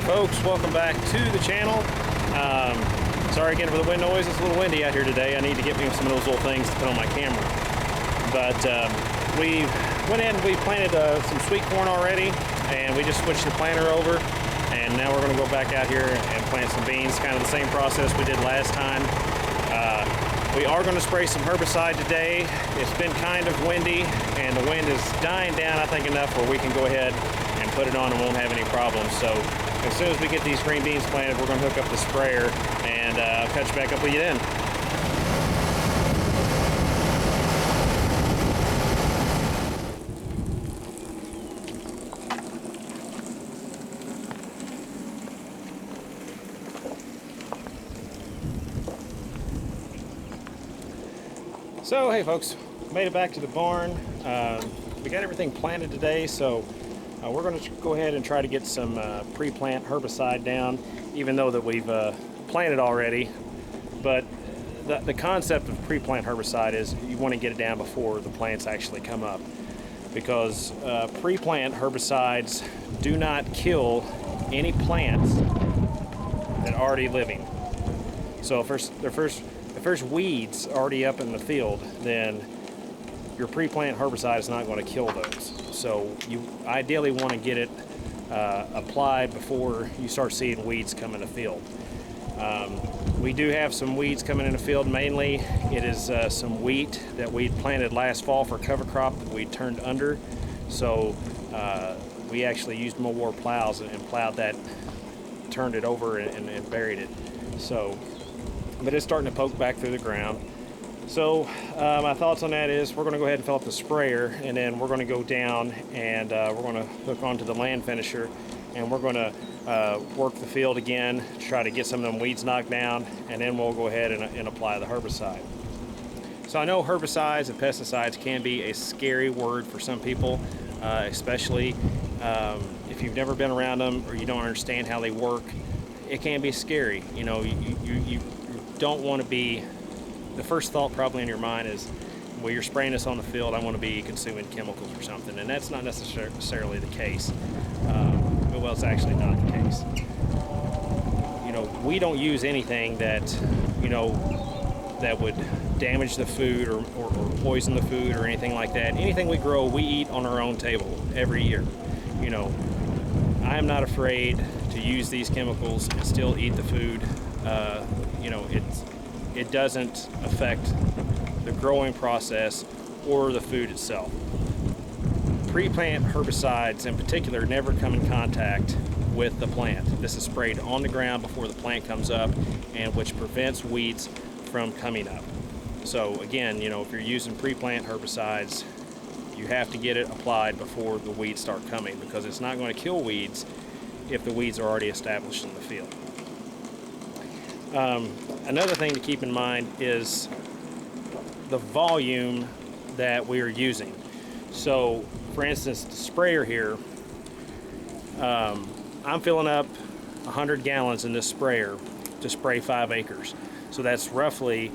folks, welcome back to the channel. Sorry again for the wind noise. It's a little windy out here today. I need to get me some of those little things to put on my camera. But we went in, we planted some sweet corn already, and we just switched the planter over, and now we're going to go back out here and plant some beans. Kind of the same process we did last time. We are going to spray some herbicide today. It's been kind of windy, and the wind is dying down, I think, enough where we can go ahead and put it on and won't have any problems. So as soon as we get these green beans planted, we're going to hook up the sprayer, and I'll catch back up with you then. So hey folks, made it back to the barn. We got everything planted today, so we're going to go ahead and try to get some pre-plant herbicide down, even though that we've planted already. But the concept of pre-plant herbicide is you want to get it down before the plants actually come up, because pre-plant herbicides do not kill any plants that are already living. So if there's weeds already up in the field, then your pre-plant herbicide is not going to kill those. So you ideally want to get it applied before you start seeing weeds come in the field. We do have some weeds coming in the field. Mainly it is some wheat that we planted last fall for cover crop that we turned under. So we actually used mower plows and plowed that, turned it over and buried it. So, but it's starting to poke back through the ground. So my thoughts on that is we're going to go ahead and fill up the sprayer, and then we're going to go down and we're going to hook onto the land finisher, and we're going to work the field again to try to get some of them weeds knocked down, and then we'll go ahead and apply the herbicide. So I know herbicides and pesticides can be a scary word for some people, especially if you've never been around them or you don't understand how they work. It can be scary. You know, you don't want to be, the first thought probably in your mind is, well, you're spraying this on the field, I want to be consuming chemicals or something, and that's not necessarily the case. Well, it's actually not the case. You know, we don't use anything that, you know, that would damage the food or poison the food or anything like that. Anything we grow, we eat on our own table every year. You know, I am not afraid to use these chemicals and still eat the food. You know, it doesn't affect the growing process or the food itself. Pre-plant herbicides in particular never come in contact with the plant. This is sprayed on the ground before the plant comes up, and which prevents weeds from coming up. So again, you know, if you're using pre-plant herbicides, you have to get it applied before the weeds start coming, because it's not going to kill weeds if the weeds are already established in the field. Another thing to keep in mind is the volume that we are using. So for instance, the sprayer here, I'm filling up 100 gallons in this sprayer to spray 5 acres. So that's roughly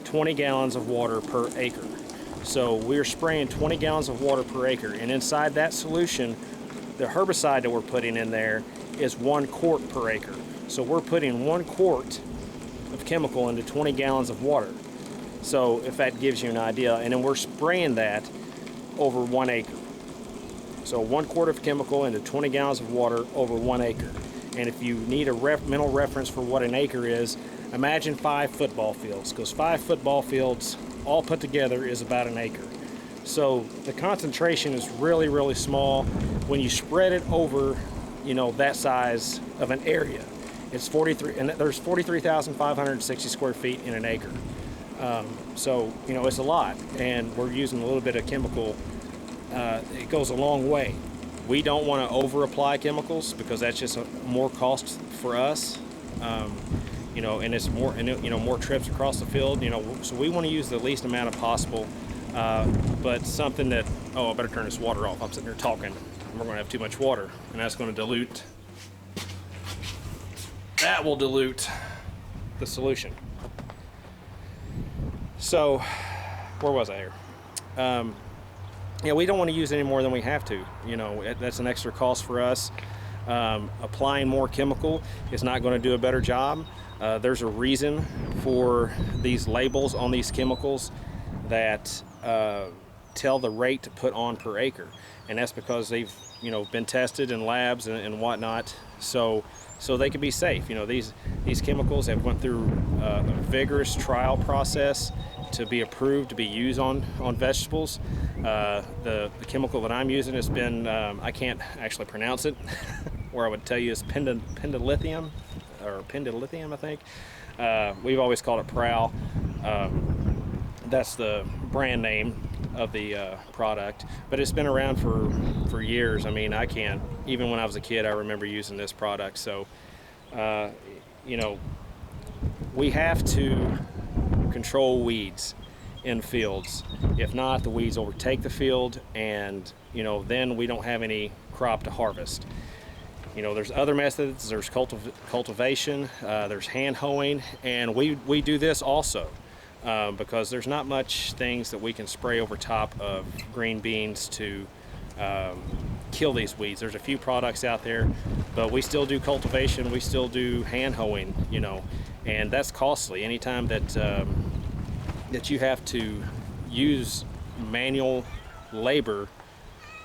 20 gallons of water per acre. So we're spraying 20 gallons of water per acre, and inside that solution, the herbicide that we're putting in there is 1 quart per acre. So we're putting 1 quart of chemical into 20 gallons of water. So if that gives you an idea, and then we're spraying that over 1 acre. So 1 quart of chemical into 20 gallons of water over 1 acre. And if you need a mental reference for what an acre is, imagine 5 football fields, because 5 football fields all put together is about an acre. So the concentration is really, really small when you spread it over, you know, that size of an area. It's 43, and there's 43,560 square feet in an acre. So, you know, it's a lot, and we're using a little bit of chemical. It goes a long way. We don't want to over apply chemicals, because that's just more cost for us. You know, and it's more, and you know, more trips across the field. You know, so we want to use the least amount of possible. But something that, oh, I better turn this water off. I'm sitting here talking, and we're going to have too much water, and that's going to dilute. That will dilute the solution. So, where was I here? Yeah, we don't want to use any more than we have to. You know, that's an extra cost for us. applying more chemical is not going to do a better job. There's a reason for these labels on these chemicals that tell the rate to put on per acre, and that's because they've been tested in labs and whatnot, so they can be safe. These chemicals have went through a vigorous trial process to be approved to be used on vegetables. The chemical that I'm using has been, I can't actually pronounce it, where I would tell you is pendilithium, I think. We've always called it Prowl. That's the brand name of the product, but it's been around for years. I mean, I can't, even when I was a kid, I remember using this product. So, we have to control weeds in fields. If not, the weeds overtake the field, and then we don't have any crop to harvest. There's other methods. There's cultivation, there's hand hoeing, and we do this also because there's not much things that we can spray over top of green beans to kill these weeds. There's a few products out there, but we still do cultivation. We still do hand hoeing, and that's costly. Anytime that you have to use manual labor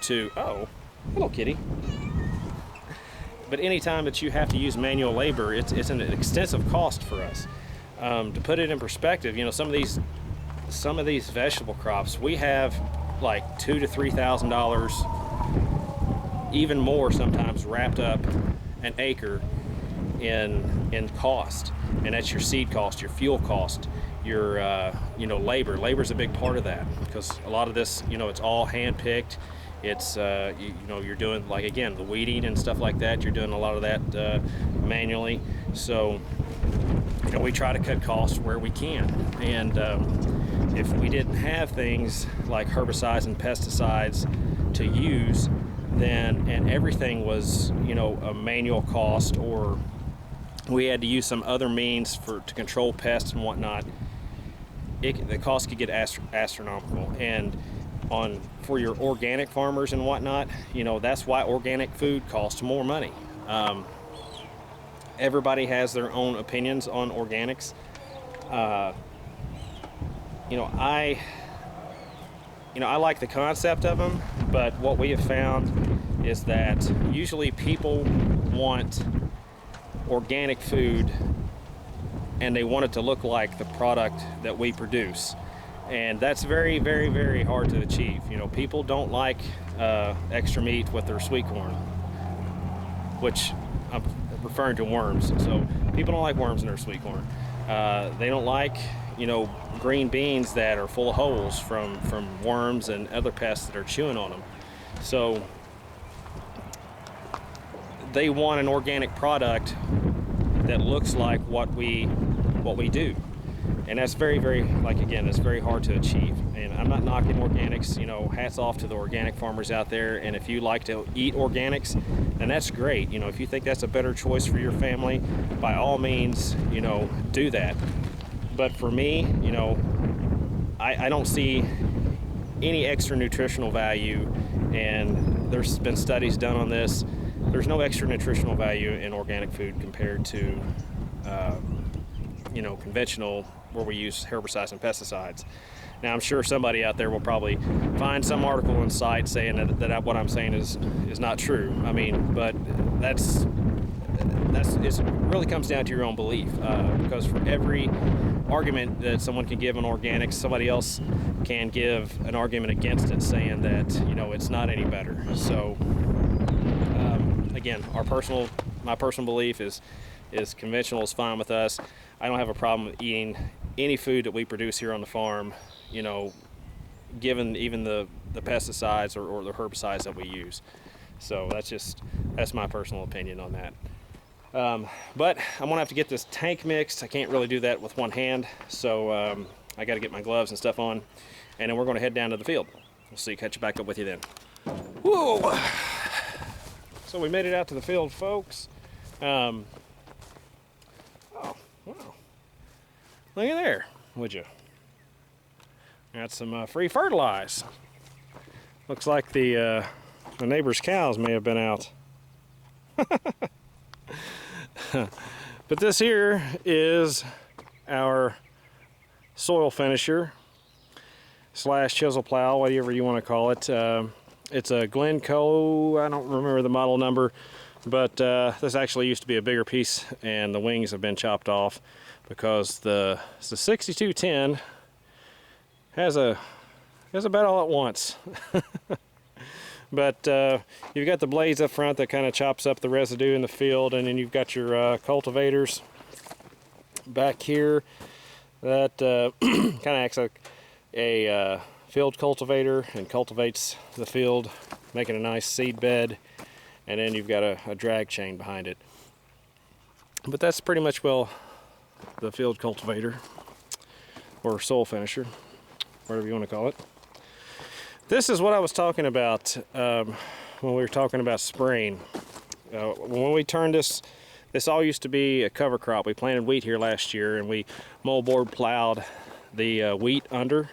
to, oh, hello kitty. But anytime that you have to use manual labor, it's an extensive cost for us. To put it in perspective, some of these vegetable crops, we have like $2,000 to $3,000, even more sometimes, wrapped up an acre in cost, and that's your seed cost, your fuel cost, your labor. Labor's a big part of that, because a lot of this, it's all hand picked. It's you're doing, like, again, the weeding and stuff like that. You're doing a lot of that manually. So we try to cut costs where we can. And if we didn't have things like herbicides and pesticides to use, then, and everything was a manual cost, or we had to use some other means to control pests and whatnot, the cost could get astronomical. And for your organic farmers and whatnot, that's why organic food costs more money. Everybody has their own opinions on organics. I like the concept of them, but what we have found is that usually people want organic food and they want it to look like the product that we produce. And that's very, very, very hard to achieve. People don't like extra meat with their sweet corn, which I'm referring to worms. So people don't like worms in their sweet corn. They don't like, green beans that are full of holes from worms and other pests that are chewing on them. So they want an organic product that looks like what we do. And that's very, very, it's very hard to achieve. And I'm not knocking organics, hats off to the organic farmers out there. And if you like to eat organics, then that's great. If you think that's a better choice for your family, by all means, do that. But for me, I don't see any extra nutritional value, and there's been studies done on this. There's no extra nutritional value in organic food compared to, conventional, where we use herbicides and pesticides. Now, I'm sure somebody out there will probably find some article on site saying that what I'm saying is not true. I mean, but it really comes down to your own belief, because for every argument that someone can give on organics, somebody else can give an argument against it, saying that it's not any better. So again, my personal belief is conventional is fine with us. I don't have a problem with eating any food that we produce here on the farm, given even the pesticides or the herbicides that we use. So that's my personal opinion on that. But I'm gonna have to get this tank mixed. I can't really do that with one hand, so I got to get my gloves and stuff on, and then we're going to head down to the field. We'll see. Catch you back up with you then. Whoa! So we made it out to the field, folks. Oh, wow! Look at there, would you? Got some free fertilize. Looks like the neighbor's cows may have been out. But this here is our soil finisher slash chisel plow, whatever you want to call it. It's a Glencoe, I don't remember the model number, but this actually used to be a bigger piece, and the wings have been chopped off because the 6210 has about all at once. But you've got the blades up front that kind of chops up the residue in the field, and then you've got your cultivators back here that kind of acts like a field cultivator and cultivates the field, making a nice seed bed, and then you've got a drag chain behind it. But that's pretty much, well, the field cultivator or soil finisher, whatever you want to call it. This is what I was talking about when we were talking about spraying. When we turned this all used to be a cover crop. We planted wheat here last year, and we moldboard plowed the wheat under,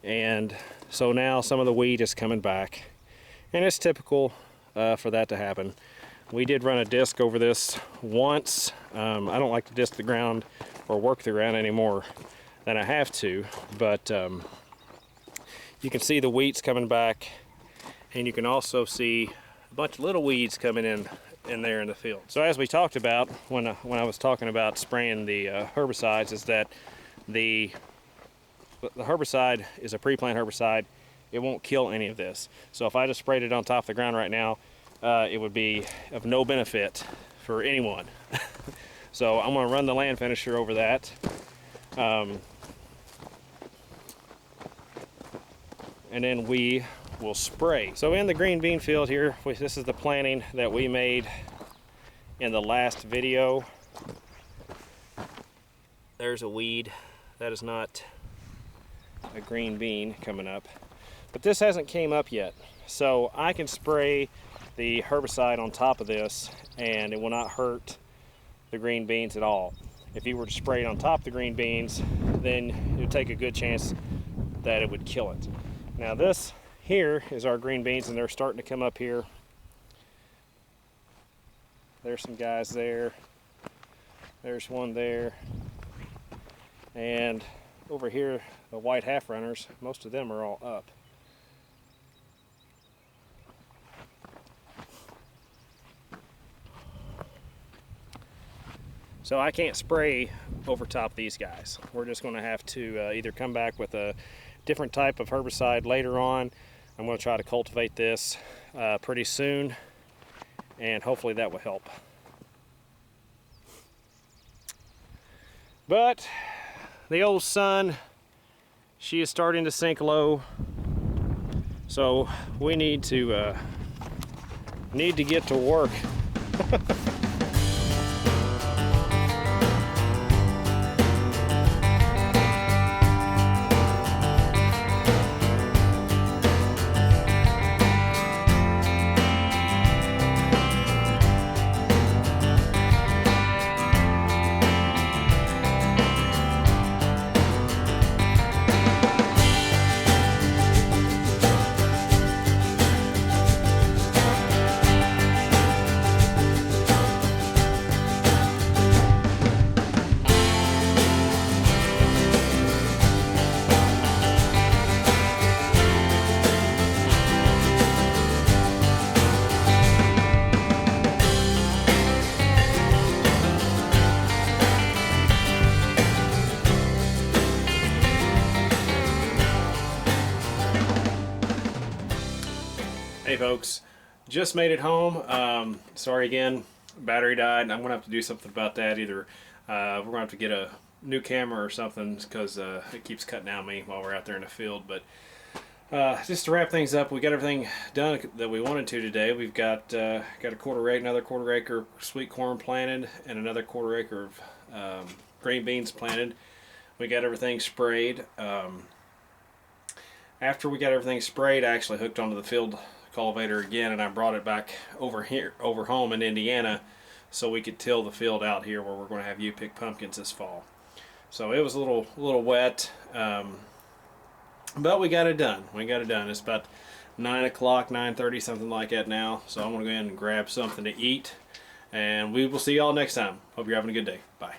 and so now some of the wheat is coming back, and it's typical for that to happen. We did run a disc over this once. I don't like to disc the ground or work the ground any more than I have to, but you can see the wheat's coming back, and you can also see a bunch of little weeds coming in there in the field. So as we talked about when I was talking about spraying the herbicides, is that the herbicide is a pre-plant herbicide. It won't kill any of this. So if I just sprayed it on top of the ground right now, it would be of no benefit for anyone. So I'm going to run the land finisher over that. And then we will spray. So in the green bean field here, this is the planting that we made in the last video. There's a weed. That is not a green bean coming up. But this hasn't came up yet. So I can spray the herbicide on top of this, and it will not hurt the green beans at all. If you were to spray it on top of the green beans, then it would take a good chance that it would kill it. Now this here is our green beans, and they're starting to come up here. There's some guys there. There's one there. And over here, the white half runners, most of them are all up. So I can't spray over top these guys. We're just going to have to either come back with a different type of herbicide later on. I'm going to try to cultivate this pretty soon, and hopefully that will help. But the old sun, she is starting to sink low, so we need to get to work. Hey folks, just made it home. Sorry again, battery died. I'm gonna have to do something about that. Either we're gonna have to get a new camera or something, because it keeps cutting out me while we're out there in the field. But just to wrap things up, we got everything done that we wanted to today. We've got another quarter acre sweet corn planted, and another quarter acre of green beans planted. We got everything sprayed. After we got everything sprayed, I actually hooked onto the field cultivator again, and I brought it back over home in Indiana, so we could till the field out here where we're going to have you-pick pumpkins this fall. So it was a little wet, but we got it done. It's about 9 o'clock, 9:30, something like that now. So I'm going to go ahead and grab something to eat. And we will see y'all next time. Hope you're having a good day. Bye.